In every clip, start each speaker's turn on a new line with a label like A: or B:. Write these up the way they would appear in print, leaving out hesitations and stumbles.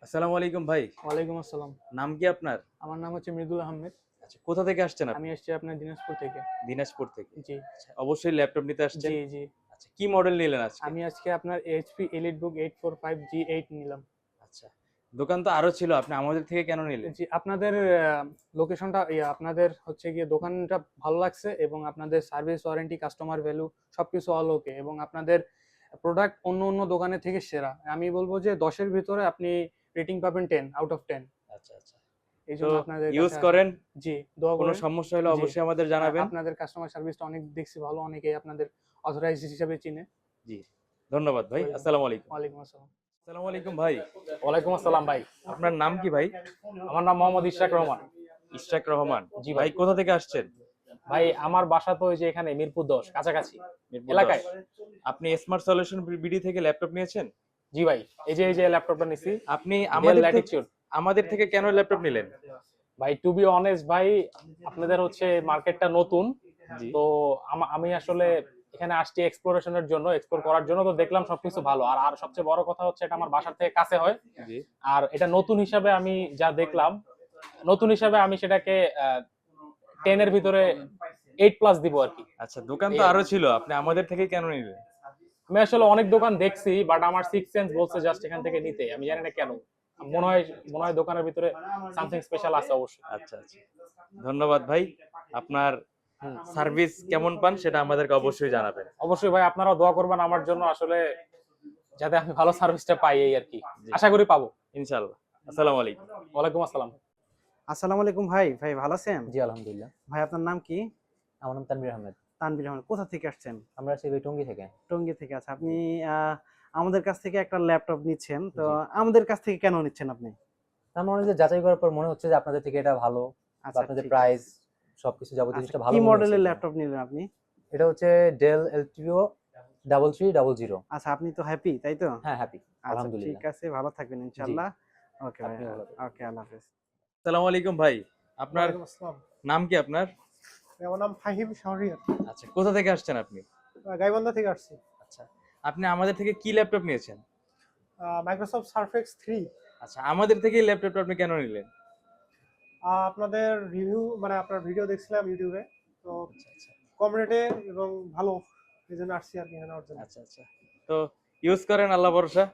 A: আসসালামু আলাইকুম ভাই।
B: ওয়ালাইকুম আসসালাম।
A: নাম কি আপনার?
B: আমার নাম হচ্ছে মৃদুল আহমেদ।
A: আচ্ছা, কোথা থেকে আসছেন
B: আমি
A: আপনি?
B: আসছি আপনার দিনাজপুর থেকে।
A: দিনাজপুর থেকে।
B: জি,
A: আচ্ছা, অবশ্যই ল্যাপটপ নিতে
B: জি,
A: আসছেন।
B: জি।
A: আচ্ছা, কি মডেল নিলেন আজকে?
B: আমি আজকে আপনার এইচপি EliteBook 845 G8 নিলাম।
A: আচ্ছা, দোকান তো আরো ছিল। আপনি আমাদের থেকে কেন নিলেন?
B: জি, আপনাদের লোকেশনটা আপনাদের হচ্ছে গিয়ে দোকানটা ভালো লাগছে এবং আপনাদের সার্ভিস, ওয়ারেন্টি, কাস্টমার ভ্যালু সবকিছু অল ওকে এবং আপনাদের প্রোডাক্ট অন্য দোকানের থেকে সেরা। আমি বলব যে 10 এর ভিতরে আপনি রেটিং পাবেন 10 আউট অফ 10।
A: আচ্ছা, আচ্ছা। তো
B: এইজন্য আপনাদের
A: ইউজ
B: কাছে আসা।
A: করেন?
B: জি, দোয়া
A: কোনো
B: করেন।
A: সমস্যা হলে
B: জি।
A: অবশ্যই আমাদের জানাবেন।
B: আপনাদের কাস্টমার সার্ভিসটা অনেক দেখছি ভালো। অনেকেই আপনাদের অথরাইজড হিসেবে চিনে।
A: জি। ধন্যবাদ ভাই।
B: ওয়েলকাম।
A: আসসালামু আলাইকুম।
B: ওয়ালাইকুম আসসালাম।
A: আসসালামু আলাইকুম ভাই।
C: ওয়ালাইকুম আসসালাম ভাই।
A: আপনার নাম কি ভাই?
C: আমার নাম মোহাম্মদ ইশরাক রহমান।
A: ইশরাক রহমান।
C: জি
A: ভাই
C: ভাই।
A: কোথা থেকে আসছেন?
C: ভাই আমার বাসা তো ওই যে এখানে মিরপুর ১০ কাছাকাছি
A: মিরপুর
C: এলাকায়।
A: ১০। আপনি স্মার্ট সলিউশন বিডি থেকে ল্যাপটপ নিয়েছেন?
C: জি ভাই। এই যে ল্যাপটপটা নিছি।
A: আপনি
C: ডেল ল্যাটিটিউড।
A: আমাদের থেকে কেন ল্যাপটপ নিলেন?
C: ভাই টু বি অনেস্ট ভাই, আপনাদের হচ্ছে মার্কেটটা নতুন।
A: জি,
C: তো আমি আসলে এখানে আসছি এক্সপ্লোরেশনের জন্য, এক্সপ্লোর করার জন্য। তো দেখলাম সবকিছু ভালো। আর সবচেয়ে বড় কথা হচ্ছে এটা আমার বাসার থেকে কাছে হয়।
A: জি।
C: আর এটা নতুন হিসাবে আমি যা দেখলাম, নতুন হিসাবে আমি সেটাকে 10 এর ভিতরে 8 প্লাস দিব আরকি।
A: আচ্ছা, দোকান তো
C: এই
A: আরো ছিল। আপনি আমাদের থেকে কেন নিলেন?
C: আমি আসলে অনেক দোকান দেখছি, বাট আমার সিক্স সেন্স বলছে জাস্ট এখান থেকে নিতে। আমি জানি না কেন। মনে হয় দোকানের ভিতরে সামথিং স্পেশাল আছে অবশ্যই।
A: আচ্ছা, আচ্ছা। ধন্যবাদ ভাই। আপনার
C: হুম।
A: সার্ভিস কেমন পান সেটা আমাদেরকে অবশ্যই জানাবেন।
C: অবশ্যই ভাই, আপনারাও দোয়া করবেন আমার জন্য, আসলে যাতে আমি ভালো সার্ভিসটা পাই এই আরকি।
A: জি,
C: আশা করি পাবো।
A: ইনশাআল্লাহ। আসসালামু আলাইকুম।
C: ওয়ালাইকুম আসসালাম।
D: আসসালামু আলাইকুম ভাই। ভাই ভালো আছেন?
E: জি আলহামদুলিল্লাহ।
D: ভাই আপনার নাম কি?
E: আমার নাম তানভীর আহমেদ।
D: তানভীর আহমেদ। কোথা থেকে আসছেন?
E: আমরা আছি ওই টঙ্গী থেকে।
D: টঙ্গী থেকে। আচ্ছা, আপনি আ আমাদের কাছ থেকে একটা ল্যাপটপ নিচ্ছেন। তো
E: জি।
D: আমাদের কাছ থেকে কেন নিচ্ছেন আপনি?
E: আমার মনে হয় যে যাচাই করার পর মনে হচ্ছে যে আপনাদের থেকে এটা ভালো বা
D: আচ্ছা,
E: আপনাদের
D: ঠিক
E: প্রাইস
D: আছে।
E: সবকিছু যাবতীয়
D: আচ্ছা,
E: জিনিসটা ভালো
D: কি
E: মনে হয়েছে
D: মডেলের
E: এজন্য।
D: ল্যাপটপ নিলেন আপনি?
E: এটা হচ্ছে Dell LTO 3300।
D: আচ্ছা, আপনি তো হ্যাপি, তাই তো?
E: হ্যাঁ, হ্যাপি।
D: আচ্ছা, ঠিক
E: আলহামদুলিল্লাহ।
D: আছে। ভালো থাকবেন
E: জি,
D: ইনশাআল্লাহ। ওকে ভাই।
E: আপনিও ভালো থাকবেন।
D: ওকে, আল্লাহ হাফেজ।
A: আসসালামু আলাইকুম ভাই। আপনার
F: ওয়ালাইকুম আসসালাম।
A: নাম কি আপনার?
F: আমার নাম ফাহিম শাহরিয়ার।
A: আচ্ছা, কোথা থেকে আসছেন আপনি?
F: গাইবান্ধা থেকে আসছি।
A: আচ্ছা, আপনি আমাদের থেকে কি ল্যাপটপ নিয়েছেন?
F: মাইক্রোসফট সারফেক্স 3।
A: আচ্ছা, আমাদের থেকে এই ল্যাপটপটা আপনি কেন নিলেন?
F: আপনাদের রিভিউ মানে আপনার ভিডিও দেখছিলাম ইউটিউবে। তো
A: আচ্ছা, আচ্ছা।
F: কম রেটে এবং ভালো, এজন্য আসছি আর কি এখানে নেওয়ার জন্য।
A: আচ্ছা, আচ্ছা। তো ইউজ করেন আল্লাহ ভরসা।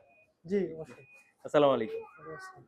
F: জি, অবশ্যই।
A: আসসালামু আলাইকুম।
F: ওয়ালাইকুম আসসালাম।